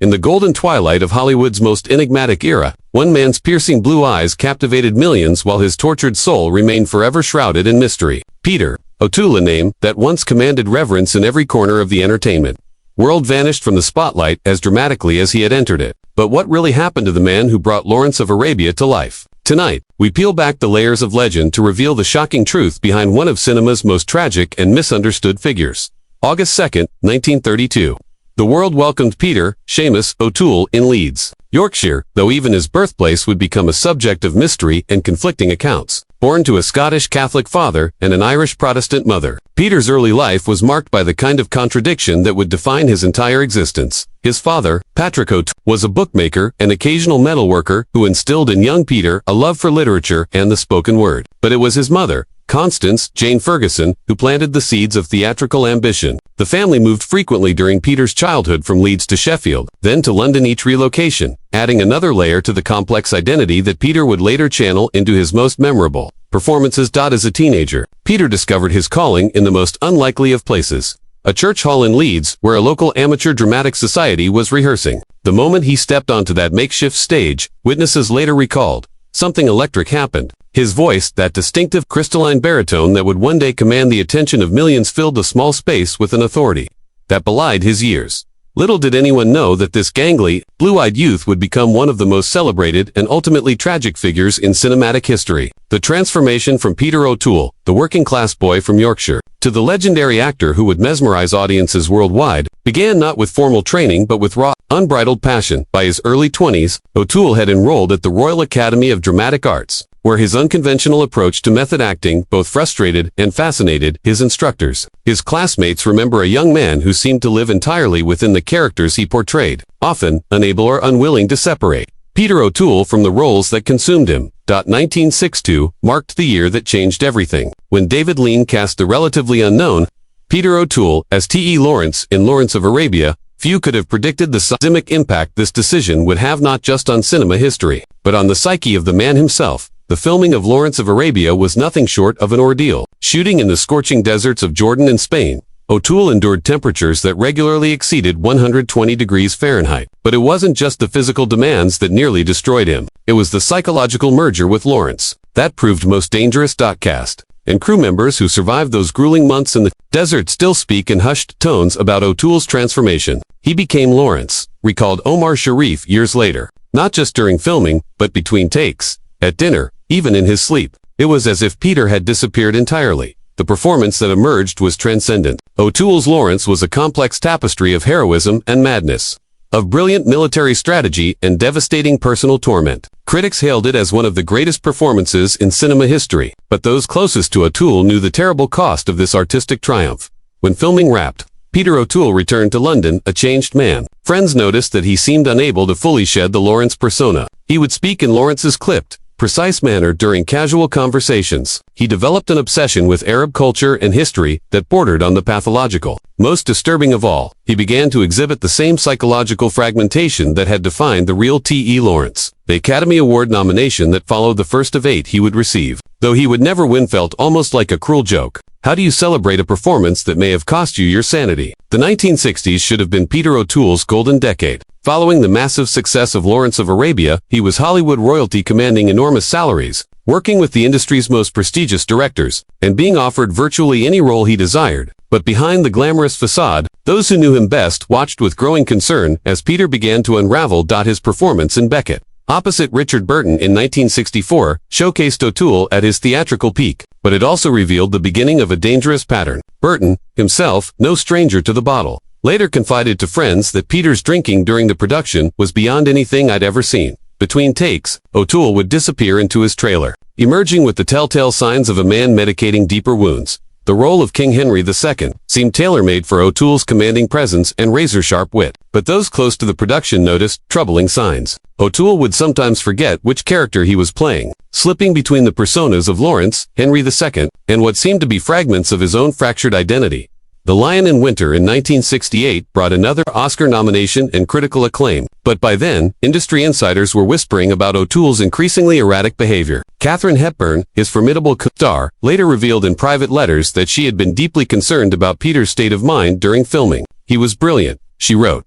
In the golden twilight of Hollywood's most enigmatic era, one man's piercing blue eyes captivated millions while his tortured soul remained forever shrouded in mystery. Peter O'Toole, a name that once commanded reverence in every corner of the entertainment world, vanished from the spotlight as dramatically as he had entered it. But what really happened to the man who brought Lawrence of Arabia to life? Tonight, we peel back the layers of legend to reveal the shocking truth behind one of cinema's most tragic and misunderstood figures. August 2nd, 1932. The world welcomed Peter Seamus O'Toole in Leeds, Yorkshire, though even his birthplace would become a subject of mystery and conflicting accounts. Born to a Scottish Catholic father and an Irish Protestant mother, Peter's early life was marked by the kind of contradiction that would define his entire existence. His father, Patrick O'Toole, was a bookmaker and occasional metalworker who instilled in young Peter a love for literature and the spoken word. But it was his mother, Constance Jane Ferguson, who planted the seeds of theatrical ambition. The family moved frequently during Peter's childhood from Leeds to Sheffield, then to London, each relocation, adding another layer to the complex identity that Peter would later channel into his most memorable performances. As a teenager, Peter discovered his calling in the most unlikely of places, a church hall in Leeds where a local amateur dramatic society was rehearsing. The moment he stepped onto that makeshift stage, witnesses later recalled, something electric happened. His voice, that distinctive crystalline baritone that would one day command the attention of millions, filled the small space with an authority that belied his years. Little did anyone know that this gangly, blue-eyed youth would become one of the most celebrated and ultimately tragic figures in cinematic history. The transformation from Peter O'Toole, the working-class boy from Yorkshire, to the legendary actor who would mesmerize audiences worldwide, began not with formal training but with raw, unbridled passion. By his early 20s, O'Toole had enrolled at the Royal Academy of Dramatic Arts, where his unconventional approach to method acting both frustrated and fascinated his instructors. His classmates remember a young man who seemed to live entirely within the characters he portrayed, often unable or unwilling to separate Peter O'Toole from the roles that consumed him. 1962 marked the year that changed everything, when David Lean cast the relatively unknown Peter O'Toole as T.E. Lawrence in Lawrence of Arabia. Few could have predicted the seismic impact this decision would have, not just on cinema history, but on the psyche of the man himself. The filming of Lawrence of Arabia was nothing short of an ordeal. Shooting in the scorching deserts of Jordan and Spain, O'Toole endured temperatures that regularly exceeded 120 degrees Fahrenheit. But it wasn't just the physical demands that nearly destroyed him. It was the psychological merger with Lawrence that proved most dangerous. Cast and crew members who survived those grueling months in the desert still speak in hushed tones about O'Toole's transformation. He became Lawrence, recalled Omar Sharif years later, not just during filming, but between takes, at dinner, even in his sleep. It was as if Peter had disappeared entirely. The performance that emerged was transcendent. O'Toole's Lawrence was a complex tapestry of heroism and madness, of brilliant military strategy and devastating personal torment. Critics hailed it as one of the greatest performances in cinema history, but those closest to O'Toole knew the terrible cost of this artistic triumph. When filming wrapped, Peter O'Toole returned to London a changed man. Friends noticed that he seemed unable to fully shed the Lawrence persona. He would speak in Lawrence's clipped, precise manner during casual conversations. He developed an obsession with Arab culture and history that bordered on the pathological. Most disturbing of all, he began to exhibit the same psychological fragmentation that had defined the real T.E. Lawrence. The Academy Award nomination that followed the first of 8 he would receive, though he would never win, felt almost like a cruel joke. How do you celebrate a performance that may have cost you your sanity? The 1960s should have been Peter O'Toole's golden decade. Following the massive success of Lawrence of Arabia, he was Hollywood royalty, commanding enormous salaries, working with the industry's most prestigious directors, and being offered virtually any role he desired. But behind the glamorous facade, those who knew him best watched with growing concern as Peter began to unravel. His performance in Beckett, opposite Richard Burton in 1964, showcased O'Toole at his theatrical peak, but it also revealed the beginning of a dangerous pattern. Burton, himself no stranger to the bottle, later confided to friends that Peter's drinking during the production was beyond anything I'd ever seen. Between takes, O'Toole would disappear into his trailer, emerging with the telltale signs of a man medicating deeper wounds. The role of King Henry II seemed tailor-made for O'Toole's commanding presence and razor-sharp wit, but those close to the production noticed troubling signs. O'Toole would sometimes forget which character he was playing, slipping between the personas of Lawrence, Henry II, and what seemed to be fragments of his own fractured identity. The Lion in Winter in 1968 brought another Oscar nomination and critical acclaim, but by then, industry insiders were whispering about O'Toole's increasingly erratic behavior. Katharine Hepburn, his formidable co-star, later revealed in private letters that she had been deeply concerned about Peter's state of mind during filming. "He was brilliant," she wrote,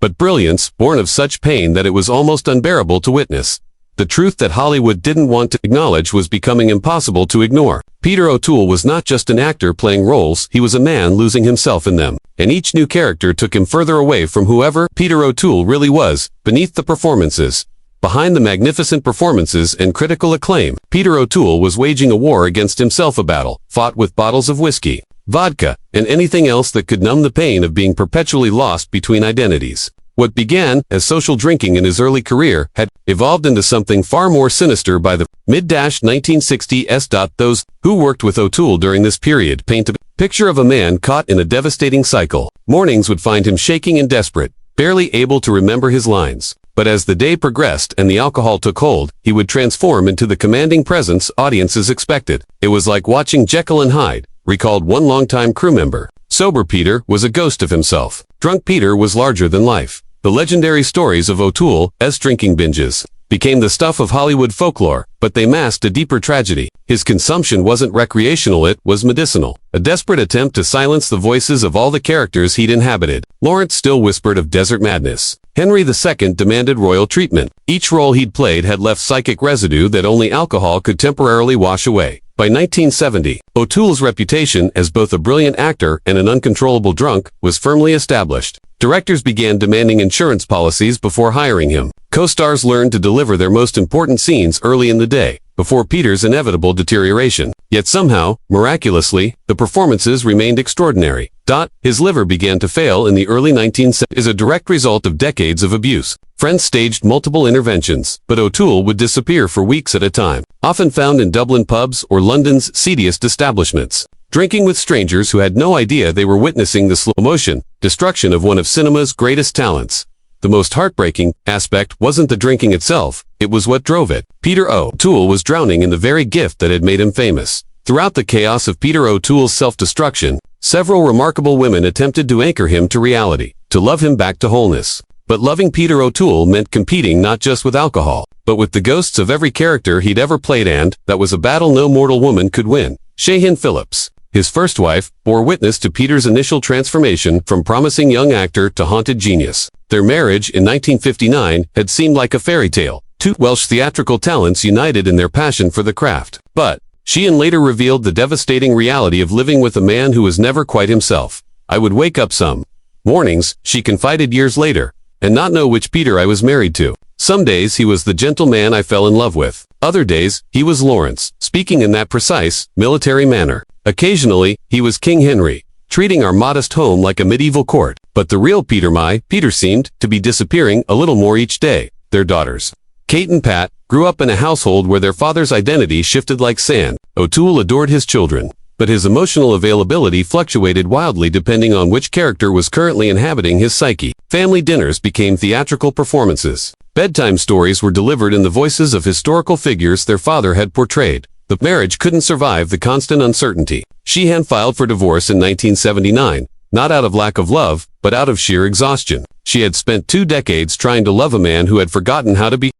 but brilliance born of such pain that it was almost unbearable to witness. The truth that Hollywood didn't want to acknowledge was becoming impossible to ignore. Peter O'Toole was not just an actor playing roles, he was a man losing himself in them. And each new character took him further away from whoever Peter O'Toole really was. Beneath the performances, behind the magnificent performances and critical acclaim, Peter O'Toole was waging a war against himself, a battle fought with bottles of whiskey, vodka, and anything else that could numb the pain of being perpetually lost between identities. What began as social drinking in his early career had evolved into something far more sinister by the mid-1960s. Those who worked with O'Toole during this period paint a picture of a man caught in a devastating cycle. Mornings would find him shaking and desperate, barely able to remember his lines. But as the day progressed and the alcohol took hold, he would transform into the commanding presence audiences expected. It was like watching Jekyll and Hyde, recalled one longtime crew member. Sober Peter was a ghost of himself. Drunk Peter was larger than life. The legendary stories of O'Toole's drinking binges became the stuff of Hollywood folklore, but they masked a deeper tragedy. His consumption wasn't recreational, it was medicinal. A desperate attempt to silence the voices of all the characters he'd inhabited. Lawrence still whispered of desert madness. Henry II demanded royal treatment. Each role he'd played had left psychic residue that only alcohol could temporarily wash away. By 1970, O'Toole's reputation as both a brilliant actor and an uncontrollable drunk was firmly established. Directors began demanding insurance policies before hiring him. Co-stars learned to deliver their most important scenes early in the day, before Peter's inevitable deterioration. Yet somehow, miraculously, the performances remained extraordinary. His liver began to fail in the early 1970s as a direct result of decades of abuse. Friends staged multiple interventions, but O'Toole would disappear for weeks at a time, often found in Dublin pubs or London's seediest establishments, drinking with strangers who had no idea they were witnessing the slow-motion destruction of one of cinema's greatest talents. The most heartbreaking aspect wasn't the drinking itself, it was what drove it. Peter O'Toole was drowning in the very gift that had made him famous. Throughout the chaos of Peter O'Toole's self-destruction, several remarkable women attempted to anchor him to reality, to love him back to wholeness. But loving Peter O'Toole meant competing not just with alcohol, but with the ghosts of every character he'd ever played, and that was a battle no mortal woman could win. Shahin Phillips, his first wife, bore witness to Peter's initial transformation from promising young actor to haunted genius. Their marriage in 1959 had seemed like a fairy tale, two Welsh theatrical talents united in their passion for the craft. But Sheehan later revealed the devastating reality of living with a man who was never quite himself. "I would wake up some mornings," she confided years later, "and not know which Peter I was married to. Some days he was the gentle man I fell in love with. Other days, he was Lawrence, speaking in that precise, military manner. Occasionally, he was King Henry, treating our modest home like a medieval court. But the real Peter seemed to be disappearing a little more each day." Their daughters, Kate and Pat, grew up in a household where their father's identity shifted like sand. O'Toole adored his children, but his emotional availability fluctuated wildly depending on which character was currently inhabiting his psyche. Family dinners became theatrical performances. Bedtime stories were delivered in the voices of historical figures their father had portrayed. The marriage couldn't survive the constant uncertainty. Sheehan filed for divorce in 1979, not out of lack of love, but out of sheer exhaustion. She had spent 2 decades trying to love a man who had forgotten how to be.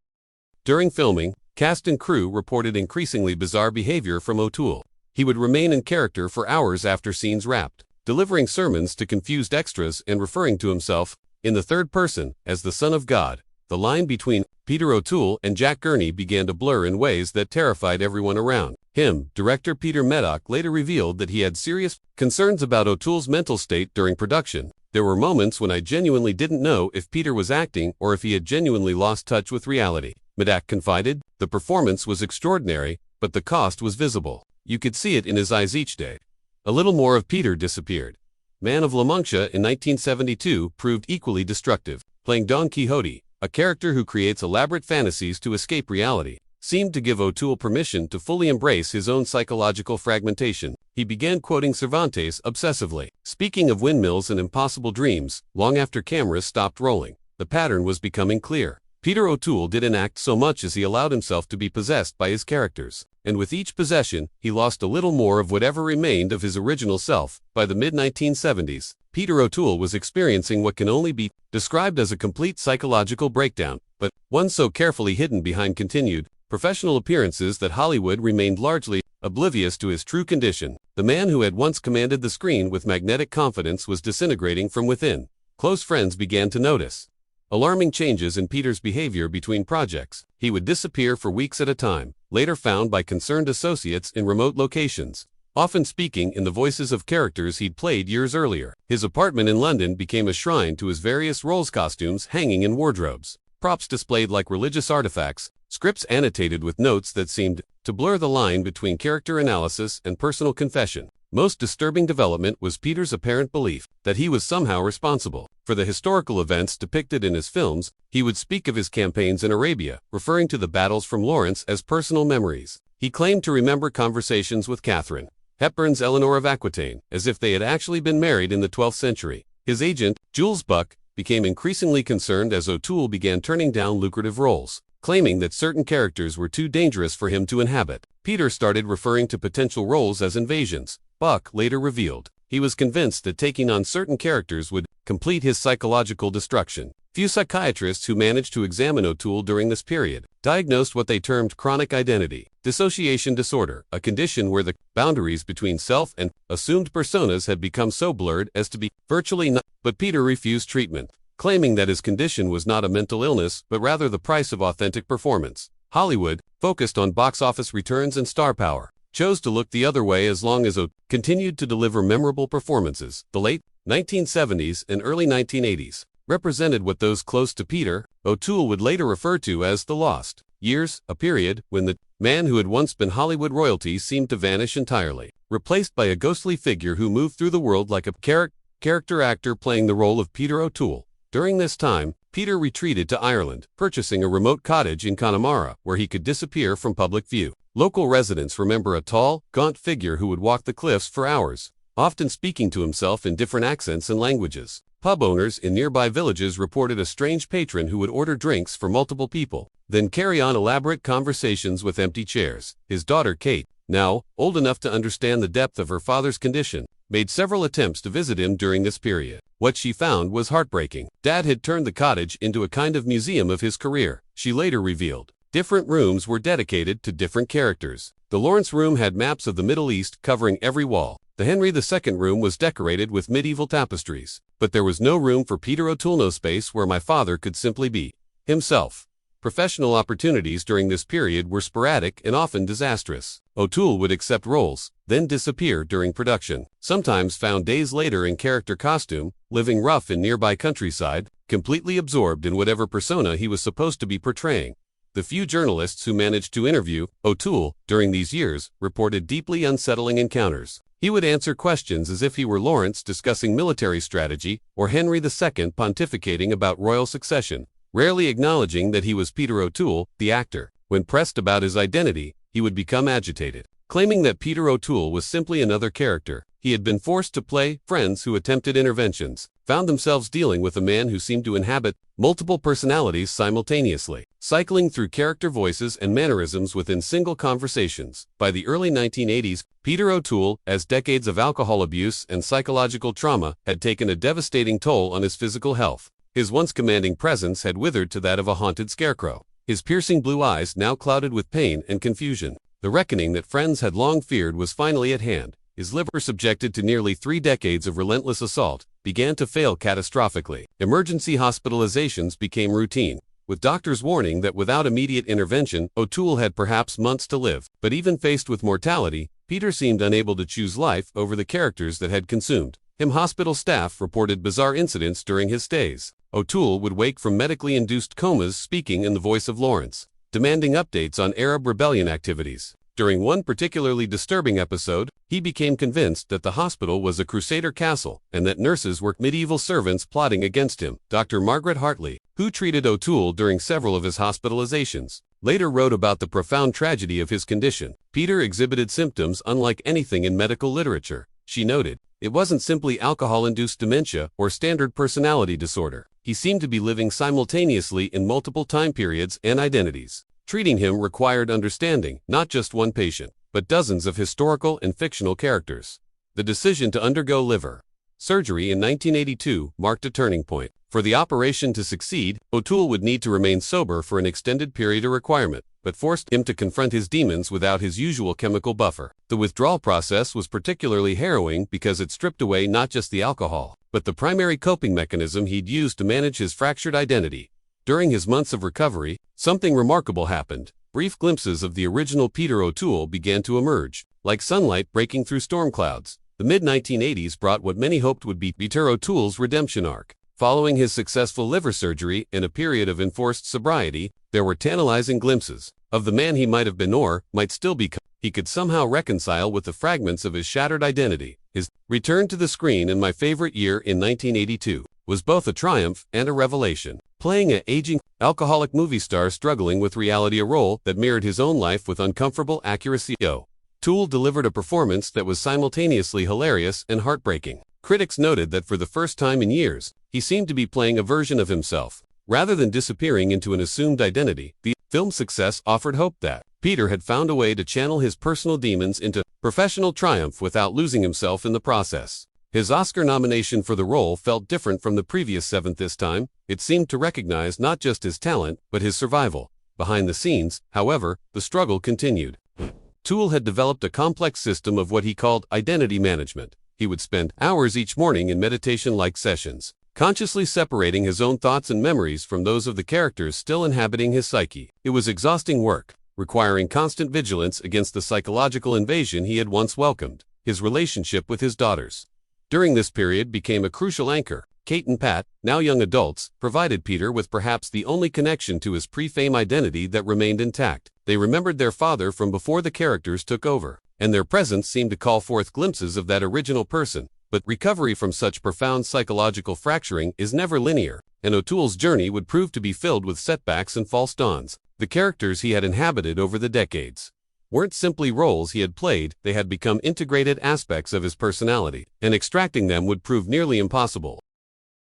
During filming, cast and crew reported increasingly bizarre behavior from O'Toole. He would remain in character for hours after scenes wrapped, delivering sermons to confused extras and referring to himself, in the third person, as the Son of God. The line between Peter O'Toole and Jack Gurney began to blur in ways that terrified everyone around him. Director Peter Meddock later revealed that he had serious concerns about O'Toole's mental state during production. "There were moments when I genuinely didn't know if Peter was acting or if he had genuinely lost touch with reality," Meddock confided. "The performance was extraordinary, but the cost was visible. You could see it in his eyes each day." A little more of Peter disappeared. Man of La Mancha in 1972 proved equally destructive. Playing Don Quixote, a character who creates elaborate fantasies to escape reality, seemed to give O'Toole permission to fully embrace his own psychological fragmentation. He began quoting Cervantes obsessively, speaking of windmills and impossible dreams, long after cameras stopped rolling. The pattern was becoming clear. Peter O'Toole didn't act so much as he allowed himself to be possessed by his characters. And with each possession, he lost a little more of whatever remained of his original self. By the mid-1970s, Peter O'Toole was experiencing what can only be described as a complete psychological breakdown, but one so carefully hidden behind continued professional appearances that Hollywood remained largely oblivious to his true condition. The man who had once commanded the screen with magnetic confidence was disintegrating from within. Close friends began to notice. alarming changes in Peter's behavior between projects. He would disappear for weeks at a time, later found by concerned associates in remote locations, often speaking in the voices of characters he'd played years earlier. His apartment in London became a shrine to his various roles, costumes hanging in wardrobes, props displayed like religious artifacts, scripts annotated with notes that seemed to blur the line between character analysis and personal confession. Most disturbing development was Peter's apparent belief that he was somehow responsible for the historical events depicted in his films. He would speak of his campaigns in Arabia, referring to the battles from Lawrence as personal memories. He claimed to remember conversations with Catherine Hepburn's Eleanor of Aquitaine, as if they had actually been married in the 12th century. His agent, Jules Buck, became increasingly concerned as O'Toole began turning down lucrative roles, claiming that certain characters were too dangerous for him to inhabit. Peter started referring to potential roles as invasions. Buck later revealed he was convinced that taking on certain characters would complete his psychological destruction. Few psychiatrists who managed to examine O'Toole during this period diagnosed what they termed chronic identity dissociation disorder, a condition where the boundaries between self and assumed personas had become so blurred as to be virtually not. But Peter refused treatment, claiming that his condition was not a mental illness but rather the price of authentic performance. Hollywood, focused on box office returns and star power, chose to look the other way as long as O'Toole continued to deliver memorable performances. The late 1970s and early 1980s represented what those close to Peter O'Toole would later refer to as the lost years, a period when the man who had once been Hollywood royalty seemed to vanish entirely, replaced by a ghostly figure who moved through the world like a character actor playing the role of Peter O'Toole. During this time, Peter retreated to Ireland, purchasing a remote cottage in Connemara where he could disappear from public view. Local residents remember a tall, gaunt figure who would walk the cliffs for hours, often speaking to himself in different accents and languages. Pub owners in nearby villages reported a strange patron who would order drinks for multiple people, then carry on elaborate conversations with empty chairs. His daughter Kate, now old enough to understand the depth of her father's condition, made several attempts to visit him during this period. What she found was heartbreaking. Dad had turned the cottage into a kind of museum of his career, she later revealed. Different rooms were dedicated to different characters. The Lawrence room had maps of the Middle East covering every wall. The Henry II room was decorated with medieval tapestries. But there was no room for Peter O'Toole, no space where my father could simply be himself. Professional opportunities during this period were sporadic and often disastrous. O'Toole would accept roles, then disappear during production, sometimes found days later in character costume, living rough in nearby countryside, completely absorbed in whatever persona he was supposed to be portraying. The few journalists who managed to interview O'Toole during these years reported deeply unsettling encounters. He would answer questions as if he were Lawrence discussing military strategy or Henry II pontificating about royal succession, rarely acknowledging that he was Peter O'Toole, the actor. When pressed about his identity, he would become agitated, claiming that Peter O'Toole was simply another character he had been forced to play. Friends who attempted interventions found themselves dealing with a man who seemed to inhabit multiple personalities simultaneously, cycling through character voices and mannerisms within single conversations. By the early 1980s, Peter O'Toole, as decades of alcohol abuse and psychological trauma had taken a devastating toll on his physical health. His once commanding presence had withered to that of a haunted scarecrow, his piercing blue eyes now clouded with pain and confusion. The reckoning that friends had long feared was finally at hand. His liver, subjected to nearly 3 decades of relentless assault, began to fail catastrophically. Emergency hospitalizations became routine, with doctors warning that without immediate intervention, O'Toole had perhaps months to live. But even faced with mortality, Peter seemed unable to choose life over the characters that had consumed him. Hospital staff reported bizarre incidents during his stays. O'Toole would wake from medically induced comas speaking in the voice of Lawrence, demanding updates on Arab rebellion activities. During one particularly disturbing episode, he became convinced that the hospital was a crusader castle and that nurses were medieval servants plotting against him. Dr. Margaret Hartley, who treated O'Toole during several of his hospitalizations, later wrote about the profound tragedy of his condition. Peter exhibited symptoms unlike anything in medical literature. She noted, it wasn't simply alcohol-induced dementia or standard personality disorder. He seemed to be living simultaneously in multiple time periods and identities. Treating him required understanding not just one patient, but dozens of historical and fictional characters. The decision to undergo liver surgery in 1982 marked a turning point. For the operation to succeed, O'Toole would need to remain sober for an extended period, a requirement, but forced him to confront his demons without his usual chemical buffer. The withdrawal process was particularly harrowing because it stripped away not just the alcohol, but the primary coping mechanism he'd used to manage his fractured identity. During his months of recovery, something remarkable happened. Brief glimpses of the original Peter O'Toole began to emerge, like sunlight breaking through storm clouds. The mid-1980s brought what many hoped would be Peter O'Toole's redemption arc. Following his successful liver surgery and a period of enforced sobriety, there were tantalizing glimpses of the man he might have been or might still become. He could somehow reconcile with the fragments of his shattered identity. His return to the screen in My Favorite Year in 1982 was both a triumph and a revelation. Playing an aging, alcoholic movie star struggling with reality, a role that mirrored his own life with uncomfortable accuracy. O'Toole delivered a performance that was simultaneously hilarious and heartbreaking. Critics noted that for the first time in years, he seemed to be playing a version of himself, rather than disappearing into an assumed identity. The film's success offered hope that Peter had found a way to channel his personal demons into professional triumph without losing himself in the process. His Oscar nomination for the role felt different from the previous 7. This time, it seemed to recognize not just his talent, but his survival. Behind the scenes, however, the struggle continued. O'Toole had developed a complex system of what he called identity management. He would spend hours each morning in meditation-like sessions, consciously separating his own thoughts and memories from those of the characters still inhabiting his psyche. It was exhausting work, requiring constant vigilance against the psychological invasion he had once welcomed. His relationship with his daughters during this period became a crucial anchor. Kate and Pat, now young adults, provided Peter with perhaps the only connection to his pre-fame identity that remained intact. They remembered their father from before the characters took over, and their presence seemed to call forth glimpses of that original person. But recovery from such profound psychological fracturing is never linear, and O'Toole's journey would prove to be filled with setbacks and false dawns. The characters he had inhabited over the decades weren't simply roles he had played, they had become integrated aspects of his personality, and extracting them would prove nearly impossible.